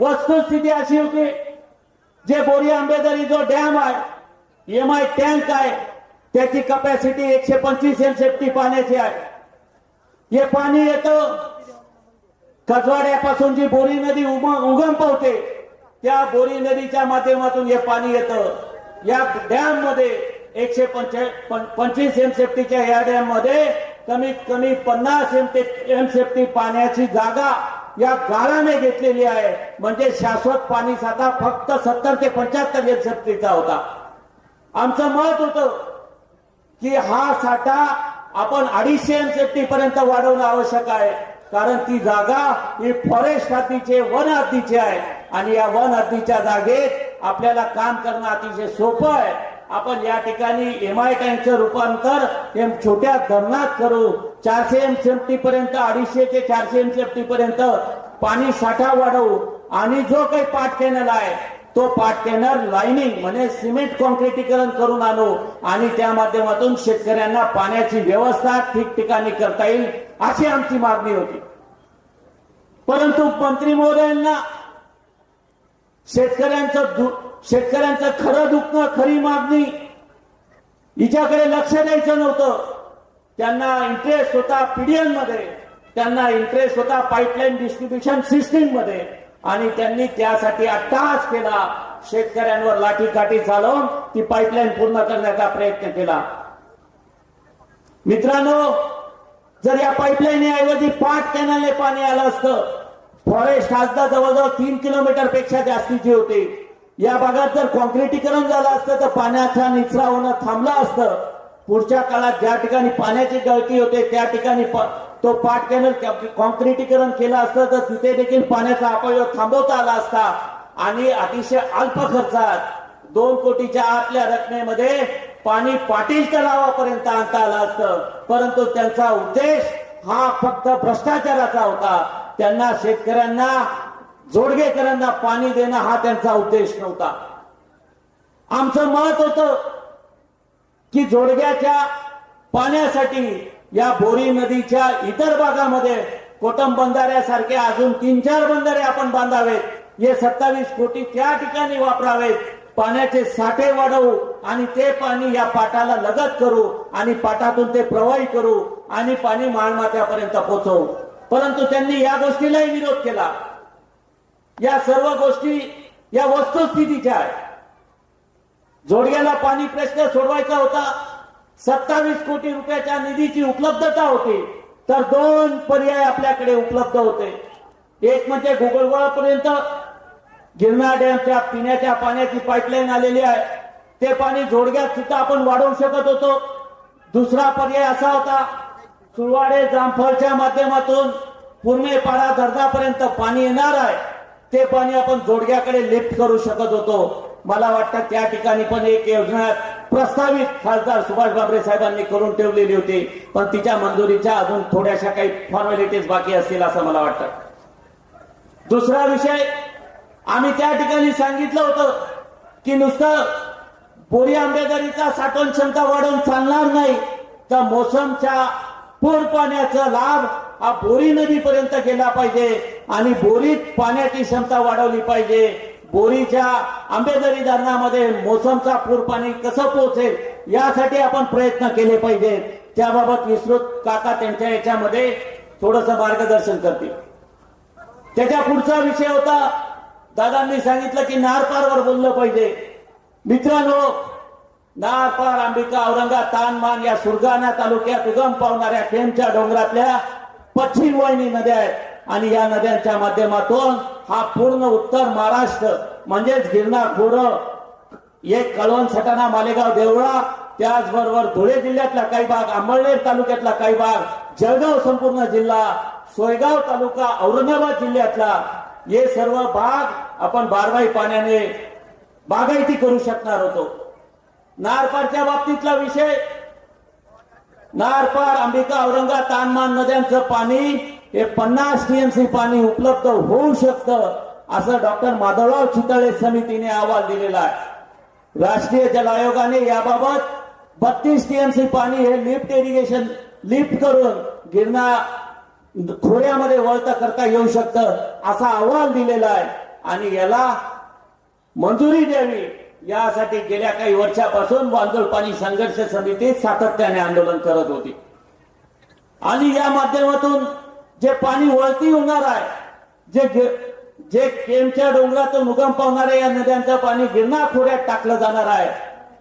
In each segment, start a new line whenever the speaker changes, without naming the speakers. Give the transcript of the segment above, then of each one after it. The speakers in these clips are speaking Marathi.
वस्तुस्थिती अशी होती, जे बोरी आंबेदरी जो डॅम आहे, एमआय टँक आहे, त्याची कपॅसिटी 125 एमसीएफटी पाण्याची आहे. हे पाणी येतं कचवाड्यापासून जी बोरी नदी उगम पावते, त्या बोरी नदीच्या माध्यमातून हे पाणी येतं. या डॅम मध्ये 125 एमसीएफटीच्या या डॅम मध्ये कमीत कमी 50 एमसीएफटी पाण्याची जागा या गाळाने घेतलेली आहे. म्हणजे शाश्वत पाणी साठा फक्त 70 ते 75 एमसीएफटीचा होता. आमचं मत होतं की हा साठा आपण 250 एमसीएफटी पर्यंत वाढवणं आवश्यक आहे. कारण ती जागा ही फॉरेस्ट हद्दीचे, वन हद्दीची आहे आणि या वन हद्दीच्या जागेत आपल्याला काम करणं अतिशय सोपं आहे. आपण या ठिकाणी एमआय टँकचं रूपांतर छोट्या धरणात करू, 400 एमसीएफटी पर्यंत, 250 ते 400 एमसीएफटी पर्यंत पाणी साठा वाढवू आणि जो काही पाट कॅनल आहे तो पाट कॅनल लाईनिंग म्हणजे सिमेंट कॉन्क्रिटीकरण करून आणू आणि त्या माध्यमातून शेतकऱ्यांना पाण्याची व्यवस्था ठिकठिकाणी करता येईल, अशी आमची मागणी होती. परंतु मंत्री महोदयांना शेतकऱ्यांचं खरं दुखणं, खरी मागणी हिच्याकडे लक्ष द्यायचं नव्हतं. त्यांना इंटरेस्ट होता पीडीएन मध्ये, त्यांना इंटरेस्ट होता पाईपलाईन डिस्ट्रीब्युशन सिस्टीम मध्ये आणि त्यांनी त्यासाठी अट्टहास केला. शेतकऱ्यांवर लाठीकाठी चालवून ती पाईपलाईन पूर्ण करण्याचा प्रयत्न केला. मित्रांनो, जर या पाईपलाईन ऐवजी पाट कॅनलने पाणी आलं असतं, फॉरेस्ट हद्द जवळजवळ 3 किलोमीटर पेक्षा जास्तीची होती. या भागात जर कॉन्क्रिटीकरण झालं असतं तर पाण्याचा निचरा होणं थांबलं असतं. पुढच्या काळात ज्या ठिकाणी पाण्याची गळती होते त्या ठिकाणी तो पाट कॅनल कॉन्क्रिटीकरण केलं असतं तर तिथे देखील पाण्याचा अपव्यय थांबवता आला असता आणि अतिशय अल्प खर्चात 2 कोटीच्या आतल्या रकमेमध्ये पाणी पाटील तलावापर्यंत आणता आलं असतं. परंतु त्यांचा उद्देश हा फक्त भ्रष्टाचाराचा होता. त्यांना शेतकऱ्यांना, जोडगेकरांना पाणी देणं हा त्यांचा उद्देश नव्हता. आमचं मत होतं की जोडग्याच्या पाण्यासाठी या बोरी नदीच्या इतर भागामध्ये कोटम बंधाऱ्यासारखे अजून 3-4 बंधारे आपण बांधावेत. हे 27 कोटी त्या ठिकाणी वापरावेत. पाण्याचे साठे वाढवू आणि ते पाणी या पाटाला लगत करू आणि पाटातून ते प्रवाही करू आणि पाणी माळमाथ्यापर्यंत पोहोचवू. परंतु त्यांनी या गोष्टीलाही विरोध केला. या सर्व गोष्टी या वस्तुस्थितीच्या आहेत. जोडग्याला पाणी प्रश्न सोडवायचा होता. 27 कोटी रुपयाच्या निधीची उपलब्धता होती, तर 2 पर्याय आपल्याकडे उपलब्ध होते. एक म्हणजे घुगळवळापर्यंत गिरणा डॅमच्या पिण्याच्या पाण्याची पाईपलाईन आलेली आहे, ते पाणी जोडग्यात सुद्धा आपण वाढवू शकत होतो. दुसरा पर्याय असा होता, सुळवाडे जामफळच्या माध्यमातून पुरमेपाडा धरणापर्यंत पाणी येणार आहे, ते पाणी आपण जोडग्याकडे लिफ्ट करू शकत होतो. मला वाटतं त्या ठिकाणी पण एक योजना प्रस्तावित खासदार सुभाष भामरे साहेबांनी करून ठेवलेली होती, पण तिच्या मंजुरीच्या अजून थोड्याशा काही फॉर्मॅलिटीज बाकी असतील असं मला वाटतं. दुसरा विषय, आम्ही त्या ठिकाणी सांगितलं होतं की नुसतं बोरी आंबेदरीचा साठवण क्षमता वाढवून चालणार नाही, तर मोसमच्या पूर पाण्याचा लाभ हा बोरी नदीपर्यंत गेला पाहिजे आणि बोरीत पाण्याची क्षमता वाढवली पाहिजे. बोरीच्या आंबेदरी धरणामध्ये मोसमचा पूर पाणी कसं पोहोचेल यासाठी आपण प्रयत्न केले पाहिजेत. त्याबाबत विस्तृत काका त्यांच्या याच्यामध्ये थोडस मार्गदर्शन करतील. त्याच्या पुढचा विषय होता, दादांनी सांगितलं की नारपारवर बोललं पाहिजे. मित्रांनो, नारपार, अंबिका, औरंगा, तानमान या सुरगाणा तालुक्यात उगम पावणाऱ्या खेमच्या डोंगरातल्या पश्चिम वाहिनी नद्या आहेत आणि या नद्यांच्या माध्यमातून हा पूर्ण उत्तर महाराष्ट्र म्हणजेच गिरणा, खोरं, एक कळवण, सटाणा, मालेगाव, देवळा, त्याचबरोबर धुळे जिल्ह्यातला काही भाग, अंबळनेर तालुक्यातला काही भाग, जळगाव संपूर्ण जिल्हा, सोयगाव तालुका, औरंगाबाद जिल्ह्यातला हे सर्व भाग आपण बारमाही पाण्याने बागायती करू शकणार होतो. नारपारच्या बाबतीतला विषय, नारपार, अंबिका, औरंगा, तानमान नद्यांचं पाणी हे 50 टीएमसी पाणी उपलब्ध होऊ शकतं असं डॉक्टर माधवराव चितळे समितीने अहवाल दिलेला आहे. राष्ट्रीय जल आयोगाने याबाबत 32 टीएमसी पाणी हे लिफ्ट इरिगेशन लिफ्ट करून गिरणा खोऱ्यामध्ये वळता करता येऊ शकतं असा अहवाल दिलेला आहे आणि याला मंजुरी द्यावी यासाठी गेल्या काही वर्षापासून वांजळ पाणी संघर्ष समिती सातत्याने आंदोलन करत होती. आणि या माध्यमातून जे पाणी वळती होणार आहे, जे केमच्या डोंगरातून उगम पावणारे या नद्यांचं पाणी गिरणा खोऱ्यात टाकलं जाणार आहे,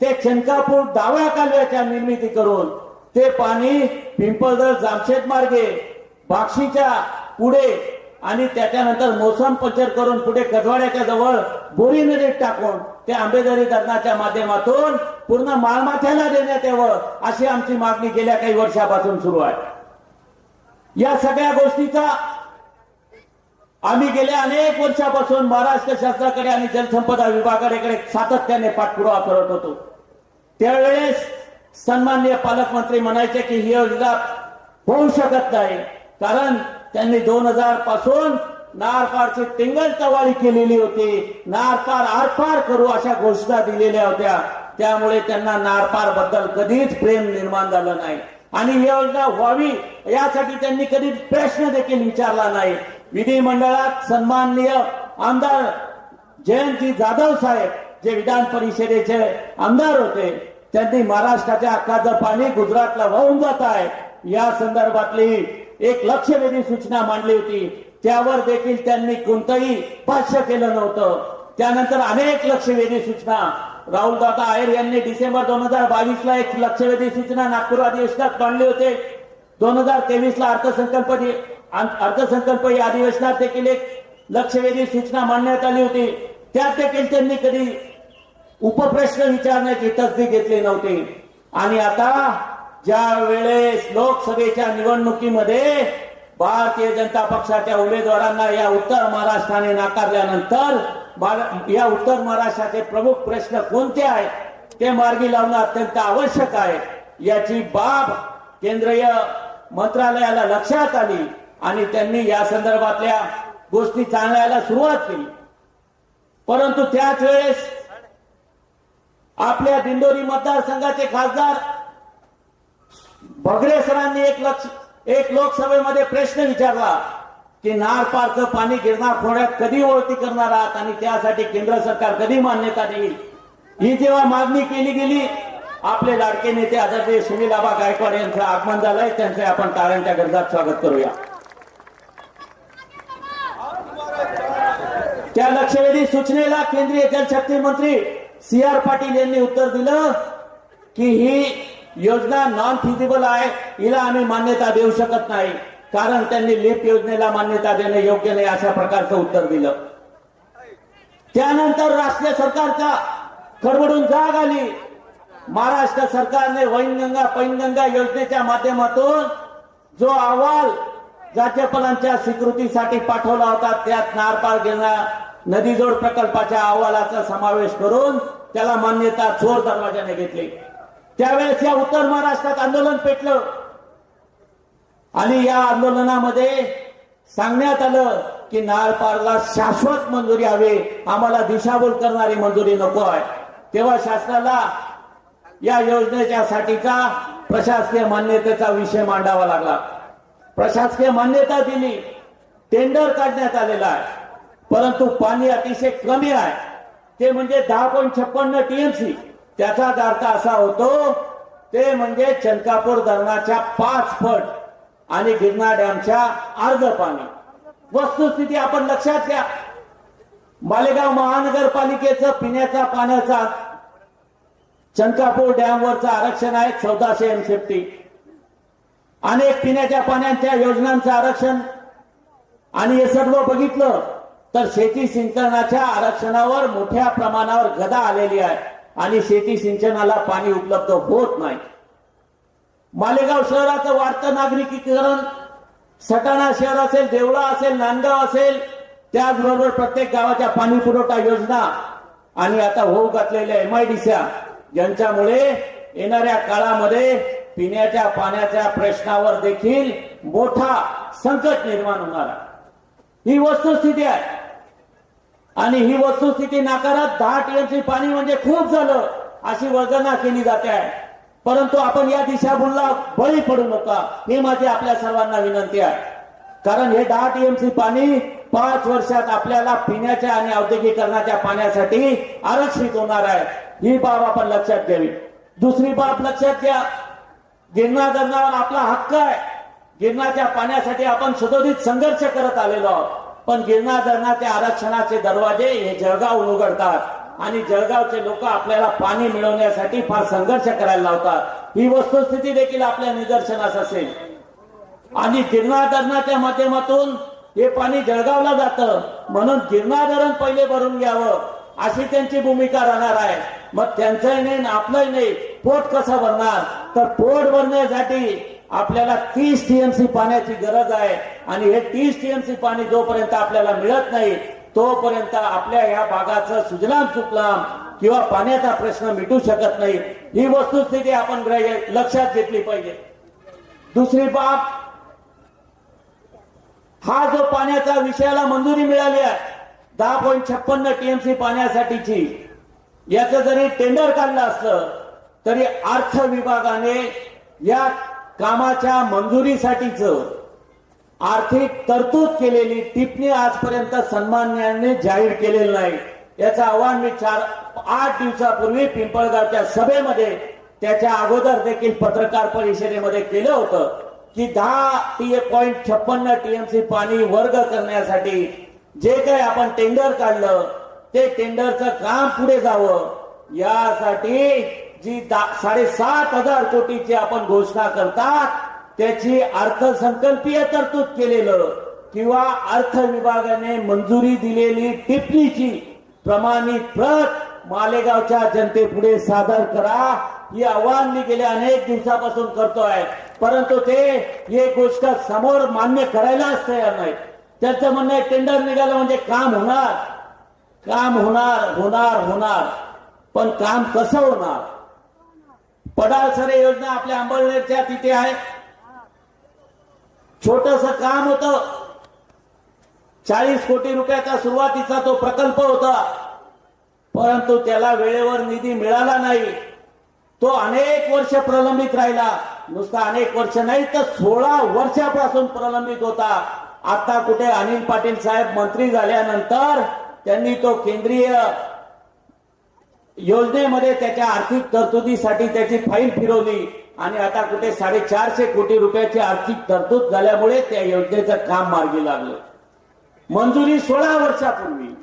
ते चनकापूर डाव्या कालव्याच्या निर्मिती करून ते पाणी पिंपळदर जामशेद मार्गे बाक्षीच्या पुढे आणि त्याच्यानंतर मोसम पंचर करून पुढे कजवाड्याच्या जवळ बोरी नदीत टाकून ते आंबेदरी धरणाच्या माध्यमातून पूर्ण माळमाथ्याला देण्यात यावं अशी आमची मागणी गेल्या काही वर्षापासून सुरू आहे. या सगळ्या गोष्टीचा आम्ही गेल्या अनेक वर्षापासून महाराष्ट्र शासनाकडे आणि जलसंपदा विभागाकडे सातत्याने पाठपुरावा करत होतो. त्यावेळेस सन्माननीय पालकमंत्री म्हणायचे की ही योजना होऊ शकत नाही, कारण त्यांनी 2000 पासून नारपारची टिंगल तवाळी केलेली होती, नारपार आरपार करू अशा घोषणा दिलेल्या होत्या. त्यामुळे त्यांना नारपार बद्दल कधीच प्रेम निर्माण झालं नाही आणि ही योजना व्हावी यासाठी त्यांनी कधी प्रश्न देखील विचारला नाही. विधिमंडळात सन्माननीय आमदार जयंती जाधव साहेब जे विधान परिषदेचे आमदार होते, त्यांनी महाराष्ट्राच्या हक्काचं पाणी गुजरातला वाहून जात आहे या संदर्भातली एक लक्षवेधी सूचना मांडली होती. त्यावर देखील त्यांनी कोणतंही भाष्य केलं नव्हतं. त्यानंतर अनेक लक्षवेधी सूचना राहुलदादा आहेर यांनी डिसेंबर 2022ला एक लक्षवेधी सूचना नागपूर अधिवेशनात मांडली होते. 2023ला अर्थसंकल्प या अधिवेशनात देखील एक लक्षवेधी सूचना मांडण्यात आली होती. त्यात देखील त्यांनी कधी उपप्रश्न विचारण्याची तसदी घेतली नव्हती. आणि आता ज्या वेळेस लोकसभेच्या निवडणुकीमध्ये भारतीय जनता पक्षाच्या उमेदवारांना या उत्तर महाराष्ट्राने नाकारल्यानंतर या उत्तर महाराष्ट्राचे प्रमुख प्रश्न कोणते आहेत ते मार्गी लावणं अत्यंत आवश्यक आहे. याची बाब केंद्रीय मंत्रालयाला लक्षात आली आणि त्यांनी या संदर्भातल्या गोष्टी सांगायला सुरुवात केली. परंतु त्याच वेळेस आपल्या दिंडोरी मतदारसंघाचे खासदार भगरे सरांनी एक लोकसभेमध्ये प्रश्न विचारला की नारपारचं पाणी गिरणा खोऱ्यात कधी वळती करणार आहात आणि त्यासाठी केंद्र सरकार कधी मान्यता देईल. ही जेव्हा मागणी केली गेली, आपले लाडके नेते आदरणीय सुनील आबा गायकवाड यांचं आगमन झालंय, त्यांचे आपण टाळ्यांच्या गजरात स्वागत करूया. त्या लक्षवेधी सूचनेला केंद्रीय जलशक्ती मंत्री CR पाटील यांनी उत्तर दिलं की ही योजना नॉन फिजिबल आहे, हिला आम्ही मान्यता देऊ शकत नाही, कारण त्यांनी लिफ्ट योजनेला मान्यता देणे योग्य नाही अशा प्रकारचं उत्तर दिलं. त्यानंतर राष्ट्रीय सरकारचा खडबडून जाग आली. महाराष्ट्र सरकारने वैनगंगा पैनगंगा योजनेच्या माध्यमातून जो अहवाल राज्यपालांच्या स्वीकृतीसाठी पाठवला होता, त्यात नारपार गिरणा नदीजोड प्रकल्पाच्या अहवालाचा समावेश करून त्याला मान्यता चोर दरवाजाने घेतली. त्यावेळेस या उत्तर महाराष्ट्रात आंदोलन पेटलं आणि या आंदोलनामध्ये सांगण्यात आलं की नारपारला शाश्वत मंजुरी हवी, आम्हाला दिशाभूल करणारी मंजुरी नको आहे. तेव्हा शासनाला या योजनेच्या साठीचा प्रशासकीय मान्यतेचा विषय मांडावा लागला. प्रशासकीय मान्यता दिली, टेंडर काढण्यात आलेला आहे, परंतु पाणी अतिशय कमी आहे, ते म्हणजे 10.56 TMC. त्याचा अर्थ असा होतो ते म्हणजे चनकापूर धरणाच्या 5 पट आणि गिरणा डॅमच्या अर्ध पाणी. वस्तुस्थिती आपण लक्षात घ्या. मालेगाव महानगरपालिकेचं पिण्याच्या पाण्याचा चनकापूर डॅमवरचं आरक्षण आहे 1400 MCFT. अनेक पिण्याच्या पाण्याच्या योजनांचं आरक्षण आणि हे सर्व बघितलं तर शेती सिंचनाच्या आरक्षणावर मोठ्या प्रमाणावर गदा आलेली आहे आणि शेती सिंचनाला पाणी उपलब्ध होत नाही. मालेगाव शहराचं वाढतं नागरिकीकरण, सटाणा शहर असेल, देवळा असेल, नांदगाव असेल, त्याचबरोबर प्रत्येक गावाच्या पाणी पुरवठा योजना आणि आता होऊ घातलेल्या MIDC यांच्यामुळे येणाऱ्या काळामध्ये पिण्याच्या पाण्याच्या प्रश्नावर देखील मोठा संकट निर्माण होणार आहे. ही वस्तुस्थिती आहे आणि ही वस्तुस्थिती नाकारत 10 TMC पाणी म्हणजे खूप झालं अशी वर्णना केली जाते आहे. परंतु आपण या दिशाभूलला बळी पडू नका, ही माझी आपल्या सर्वांना विनंती आहे. कारण हे 10 TMC पाणी 5 वर्षात आपल्याला पिण्याच्या आणि औद्योगिकरणाच्या पाण्यासाठी आरक्षित होणार आहे, ही बाब आपण लक्षात घ्यावी. दुसरी बाब लक्षात घ्या, गिरणा धरणावर आपला हक्क आहे. गिरणाच्या पाण्यासाठी आपण सतत संघर्ष करत आलेलो आहोत, पण गिरणा धरणाच्या आरक्षणाचे दरवाजे हे जळगाव उघडतात आणि जळगावचे लोक आपल्याला पाणी मिळवण्यासाठी फार संघर्ष करायला लावतात. ही वस्तुस्थिती देखील आपल्या निदर्शनास असेल आणि गिरणा धरणाच्या माध्यमातून हे पाणी जळगावला जातं, म्हणून गिरणा धरण पहिले भरून घ्यावं अशी त्यांची भूमिका राहणार आहे. मग त्यांचंही नाही आपलंही नाही, पोट कसं भरणार? तर पोट भरण्यासाठी आपल्याला 30 टीएमसी पाण्याची गरज आहे आणि हे 30 टीएमसी पाणी जोपर्यंत आपल्याला मिळत नाही तोपर्यंत आपल्या या भागाचं सुजलाम सुफलाम किंवा पाण्याचा प्रश्न मिटू शकत नाही. ही वस्तुस्थिती आपण लक्षात घेतली पाहिजे. दुसरी बाब, हा जो पाण्याचा विषयाला मंजुरी मिळाली आहे 10.56 टीएमसी पाण्यासाठीची, याचं जरी टेंडर काढलं असलं तरी अर्थ विभागाने या कामाच्या मंजुरीसाठीच आर्थिक तरतूद केलेली टिप्पणी आजपर्यंत सन्माननीयांनी जाहीर केलेलं नाही. याचं आवाहन मी 8 दिवसापूर्वी पिंपळगावच्या सभेमध्ये त्याच्या अगोदर देखील पत्रकार परिषदेमध्ये केलं होतं की 10.56 टीएमसी पाणी वर्ग करण्यासाठी जे काही आपण टेंडर काढलं ते टेंडरचं काम पुढे जावं यासाठी जी 7,500 कोटीची आपण घोषणा करतात त्याची अर्थसंकल्पीय तरतूद केलेलं किंवा अर्थ विभागाने मंजुरी दिलेली टिप्पणीची प्रमाणित प्रत मालेगावच्या जनतेपुढे सादर करा, ही आव्हान मी गेल्या अनेक दिवसापासून करतोय. परंतु ते एक गोष्ट समोर मान्य करायलाच तयार नाही. त्याचं म्हणणं आहे टेंडर निघालं म्हणजे काम होणार, काम होणार होणार होणार, पण काम कसं होणार? पडाळसरे योजना आपल्या अंबळनेरच्या तिथे आहे. छोटस काम होतं, 40 कोटी रुपयाचा सुरुवातीचा तो प्रकल्प होता, परंतु त्याला वेळेवर निधी मिळाला नाही. तो अनेक वर्ष प्रलंबित राहिला. नुसता अनेक वर्ष नाही तर 16 वर्षापासून प्रलंबित होता. आता कुठे अनिल पाटील साहेब मंत्री झाल्यानंतर त्यांनी तो केंद्रीय योजनेमध्ये त्याच्या आर्थिक तरतुदीसाठी त्याची फाईल फिरवली आणि आता कुठे 450 कोटी रुपयाची आर्थिक तरतूद झाल्यामुळे त्या योजनेचं काम मार्गी लागलं. मंजुरी 16 वर्षापूर्वी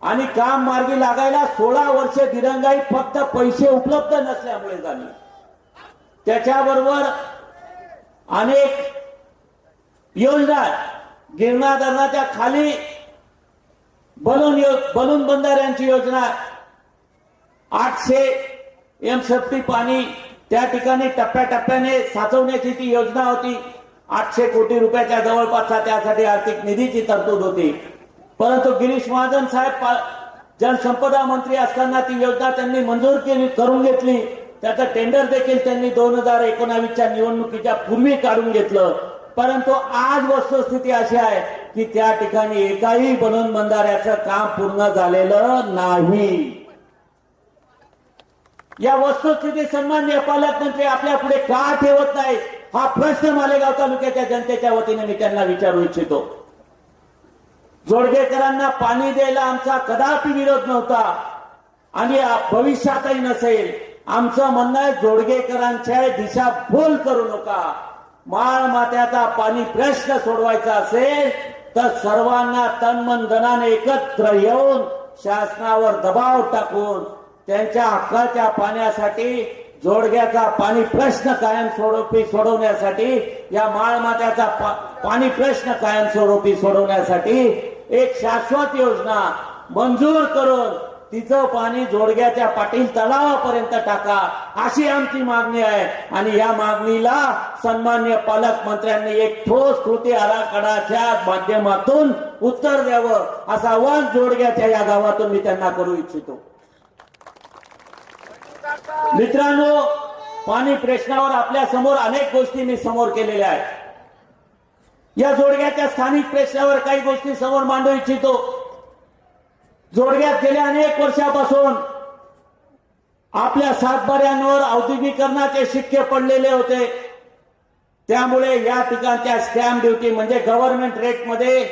आणि काम मार्गी लागायला 16 वर्ष दिरंगाई फक्त पैसे उपलब्ध नसल्यामुळे झाली. त्याच्याबरोबर अनेक योजना, गिरणा धरणाच्या खाली बलून बंधाऱ्यांची योजना, 800 एमएसएफटी पाणी त्या ठिकाणी टप्प्याटप्प्याने साचवण्याची ती योजना होती. 800 कोटी रुपयाच्या जवळपासचा त्यासाठी आर्थिक निधीची तरतूद होती. परंतु गिरीश महाजन साहेब जलसंपदा मंत्री असताना ती योजना त्यांनी मंजूर करून घेतली. त्याचं टेंडर देखील त्यांनी 2019च्या निवडणुकीच्या पूर्वी काढून घेतलं. परंतु आज वस्तुस्थिती अशी आहे की त्या ठिकाणी एकाही बलून बंधाऱ्याचं काम पूर्ण झालेलं नाही. या वस्तुस्थिती सन्माननीय पालकमंत्री आपल्या पुढे का ठेवत नाही, हा प्रश्न मालेगाव तालुक्याच्या जनतेच्या वतीने मी त्यांना विचारू इच्छितो. जोडगेकरांना पाणी द्यायला आमचा कदापि विरोध नव्हता आणि भविष्यातही नसेल. आमचं म्हणणं आहे जोडगेकरांच्या दिशाभूल करू नका. माळ मात्याचा पाणी प्रश्न सोडवायचा असेल तर सर्वांना तनमन धनाने एकत्र येऊन शासनावर दबाव टाकून त्यांच्या हक्काच्या पाण्यासाठी जोडग्याचा पाणी प्रश्न कायमस्वरूपी सोडवण्यासाठी, या माळमात्याचा पाणी प्रश्न कायमस्वरूपी सोडवण्यासाठी एक शाश्वत योजना मंजूर करून तिचं पाणी जोडग्याच्या पाटील तलावापर्यंत टाका, अशी आमची मागणी आहे. आणि या मागणीला सन्माननीय पालकमंत्र्यांनी एक ठोस कृती आराखड्याच्या माध्यमातून उत्तर द्यावं असं आवाहन जोडग्याच्या या गावातून मी त्यांना करू इच्छितो. मित्रांनो, पाणी प्रश्नावर आपल्या समोर अनेक गोष्टी मी समोर केलेल्या आहेत. या जोडग्याच्या स्थानिक प्रश्नावर काही गोष्टी समोर मांडू इच्छितो. जोडग्यात गेल्या अनेक वर्षापासून आपल्या सातबाऱ्यांवर औद्योगिकरणाचे शिक्के पडलेले होते. त्यामुळे या ठिकाणच्या स्टॅम्प ड्युटी म्हणजे गव्हर्नमेंट रेटमध्ये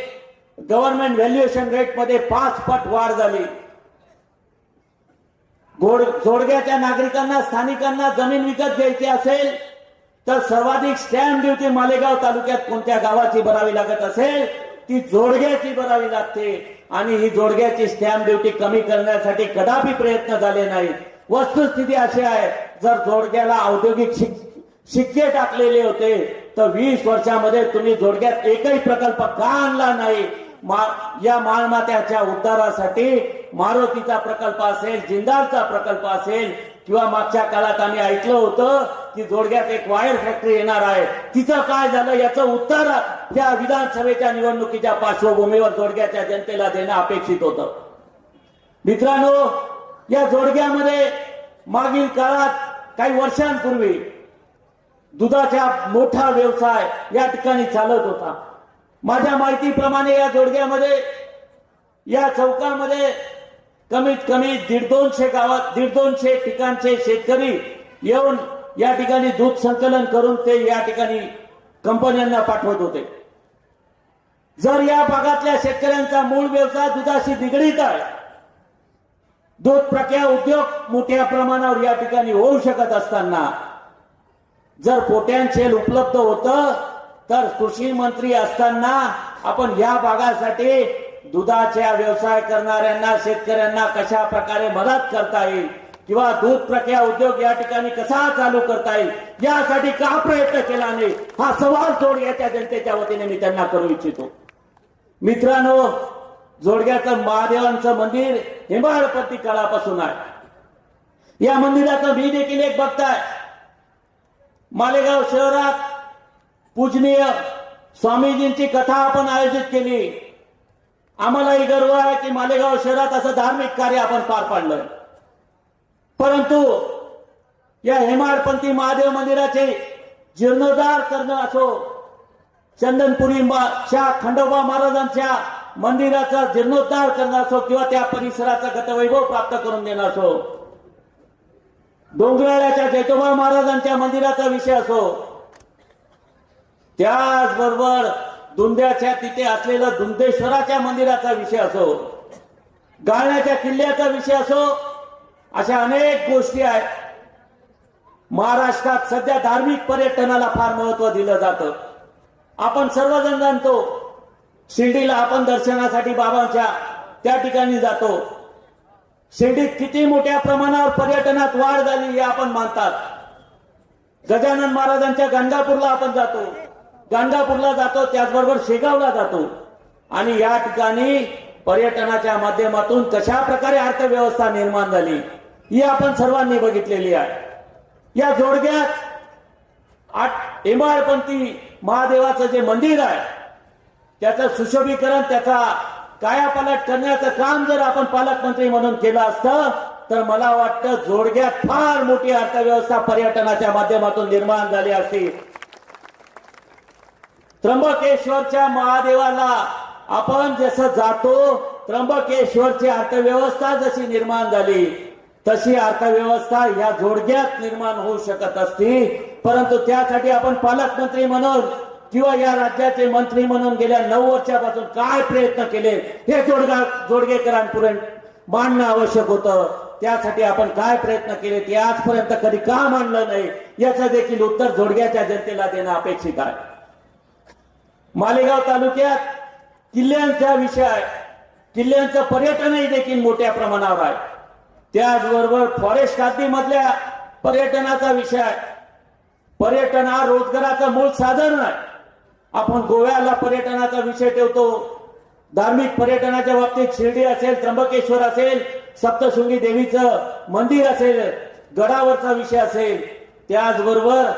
गव्हर्नमेंट व्हॅल्युएशन रेट मध्ये 5 पट वाढ झाली. जोडग्याच्या नागरिकांना स्थानिकांना जमीन विकत घ्यायची असेल तर सर्वाधिक स्टॅम्प ड्युटी मालेगाव तालुक्यात कोणत्या गावाची भरावी लागत असेल ती जोडग्याची भरावी लागते. आणि ही जोडग्याची स्टॅम्प ड्युटी कमी करण्यासाठी कदापि प्रयत्न झाले नाहीत. वस्तुस्थिती अशी आहे, जर जोडग्याला औद्योगिक शिक्के टाकलेले होते तर 20 वर्षामध्ये तुम्ही जोडग्यात एकही प्रकल्प का आणला नाही? या मालमत्याच्या उद्धारासाठी मारुतीचा प्रकल्प असेल, जिंदालचा प्रकल्प असेल किंवा मागच्या काळात आम्ही ऐकलं होतं की जोडग्यात एक वायर फॅक्टरी येणार आहे, तिचं काय झालं याचं उत्तर या विधानसभेच्या निवडणुकीच्या पार्श्वभूमीवर जोडग्याच्या जनतेला देणं अपेक्षित होतं. मित्रांनो, या जोडग्यामध्ये मागील काळात काही वर्षांपूर्वी दुधाचा मोठा व्यवसाय या ठिकाणी चालत होता. माझ्या माहितीप्रमाणे या जोडग्यामध्ये या चौकामध्ये कमीत कमी 150 गावात 150 ठिकाणचे शेतकरी येऊन या ठिकाणी दूध संकलन करून ते या ठिकाणी कंपन्यांना पाठवत होते. जर या भागातल्या शेतकऱ्यांचा मूळ व्यवसाय दुधाशी निगडीत आहे, दूध प्रक्रिया उद्योग मोठ्या प्रमाणावर या ठिकाणी होऊ शकत असताना जर पोटॅन्शियल उपलब्ध होतं तर कृषी मंत्री असताना आपण या भागासाठी दुधाचा व्यवसाय करणाऱ्यांना शेतकऱ्यांना कशा प्रकारे मदत करता येईल किंवा दूध प्रक्रिया उद्योग या ठिकाणी कसा चालू करता येईल यासाठी का प्रयत्न केला नाही, हा सवाल जोडग्याच्या जनतेच्या वतीने मी त्यांना करू इच्छितो. मित्रांनो, जोडग्याचं महादेवांचं मंदिर हेमाडपंथी काळापासून आहे. या मंदिराचं मी देखील एक भक्त आहे. मालेगाव शहरात पूजनीय स्वामीजींची कथा आपण आयोजित केली. आम्हालाही गर्व आहे की मालेगाव शहरात असं धार्मिक कार्य आपण पार पाडलं. परंतु या हेमाडपंथी महादेव मंदिराचे जीर्णोद्धार करणं असो, चंदनपुरी खंडोबा महाराजांच्या मंदिराचा जीर्णोद्धार करणं असो किंवा त्या परिसराचा गतवैभव प्राप्त करून देणं असो, डोंगराळ्याच्या जैतोबा महाराजांच्या मंदिराचा विषय असो, त्याचबरोबर दुंद्याच्या तिथे असलेलं दुंदेश्वराच्या मंदिराचा विषय असो, गाळण्याच्या किल्ल्याचा विषय असो, अशा अनेक गोष्टी आहेत. महाराष्ट्रात सध्या धार्मिक पर्यटनाला फार महत्व दिलं जातं. आपण सर्वजण जाणतो, शिर्डीला आपण दर्शनासाठी बाबांच्या त्या ठिकाणी जातो. शिर्डीत किती मोठ्या प्रमाणावर पर्यटनात वाढ झाली हे आपण मानतात. गजानन महाराजांच्या गाणगापूरला आपण जातो, त्याचबरोबर शेगावला जातो आणि या ठिकाणी पर्यटनाच्या माध्यमातून कशा प्रकारे अर्थव्यवस्था निर्माण झाली ही आपण सर्वांनी बघितलेली आहे. या जोडग्यात हेमाडपंथी महादेवाचं जे मंदिर आहे त्याचं सुशोभीकरण, त्याचा कायापालट करण्याचं काम जर आपण पालकमंत्री म्हणून केलं असतं तर मला वाटतं जोडग्यात फार मोठी अर्थव्यवस्था पर्यटनाच्या माध्यमातून निर्माण झाली असती. त्र्यंबकेश्वरच्या महादेवाला आपण जसं जातो, त्र्यंबकेश्वरची अर्थव्यवस्था जशी निर्माण झाली तशी अर्थव्यवस्था या जोडग्यात निर्माण होऊ शकत असती. परंतु त्यासाठी आपण पालकमंत्री म्हणून किंवा या राज्याचे मंत्री म्हणून गेल्या 9 वर्षापासून काय प्रयत्न केले हे जोडगेकरांपुढे मांडणं आवश्यक होतं. त्यासाठी आपण काय प्रयत्न केले ते आजपर्यंत कधी का मांडलं नाही याचं देखील उत्तर जोडग्याच्या जनतेला देणं अपेक्षित आहे. मालेगाव तालुक्यात किल्ल्यांचा विषय आहे, किल्ल्यांचं पर्यटनही देखील मोठ्या प्रमाणावर आहे. त्याचबरोबर फॉरेस्ट हद्दीमधल्या पर्यटनाचा विषय आहे. पर्यटन हा रोजगाराचं मूळ साधन आहे. आपण गोव्याला पर्यटनाचा विषय ठेवतो, धार्मिक पर्यटनाच्या बाबतीत शिर्डी असेल, त्र्यंबकेश्वर असेल, सप्तशृंगी देवीचं मंदिर असेल, गडावरचा विषय असेल, त्याचबरोबर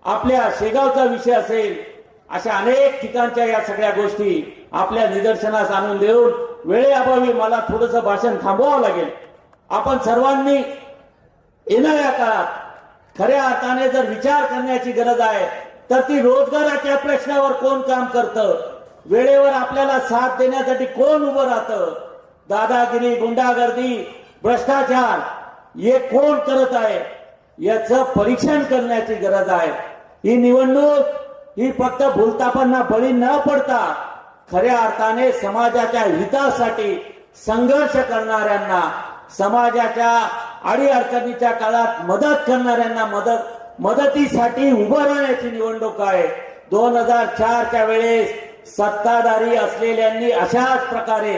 आपल्या शेगावचा विषय असेल, अशा अनेक ठिकाणच्या या सगळ्या गोष्टी आपल्या निदर्शनास आणून देऊन वेळेअभावी मला थोडंसं भाषण थांबवावं लागेल. आपण सर्वांनी येणाऱ्या काळात खऱ्या अर्थाने जर विचार करण्याची गरज आहे तर ती रोजगाराच्या प्रश्नावर कोण काम करतं, वेळेवर आपल्याला साथ देण्यासाठी कोण उभं राहतं, दादागिरी, गुंडागर्दी, भ्रष्टाचार हे कोण करत आहे याचं परीक्षण करण्याची गरज आहे. ही निवडणूक ही फक्त भूलथापांना बळी न पडता खऱ्या अर्थाने समाजाच्या हितासाठी संघर्ष करणाऱ्यांना, समाजाच्या अडीअडचणीच्या काळात मदत करणाऱ्यांना मदतीसाठी उभं राहण्याची निवडणूक आहे. 2004च्या वेळेस सत्ताधारी असलेल्यांनी अशाच प्रकारे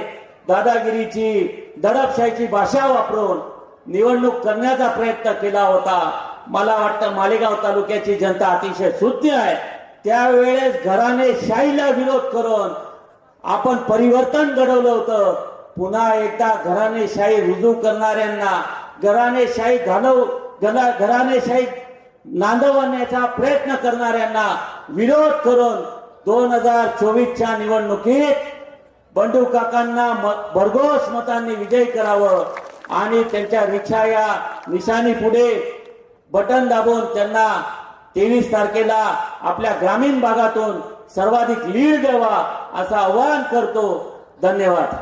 दादागिरीची, दडपशाहीची भाषा वापरून निवडणूक करण्याचा प्रयत्न केला होता. मला वाटतं मालेगाव तालुक्याची जनता अतिशय शुद्ध आहे. त्यावेळेस घराणेशाहीला विरोध करून आपण परिवर्तन घडवलं होतं. पुन्हा एकदा घराणेशाही रुजू करणाऱ्यांना, घराणेशाही नांदवण्याचा प्रयत्न करणाऱ्यांना विरोध करून 2024च्या निवडणुकीत बंडू काकांना भरघोस मतांनी विजयी करावं आणि त्यांच्या रिक्षा या निशाणी पुढे बटन दाबून त्यांना 23 तारखेला आपल्या ग्रामीण भागातून सर्वाधिक लीड द्यावा असं आवाहन करतो. धन्यवाद.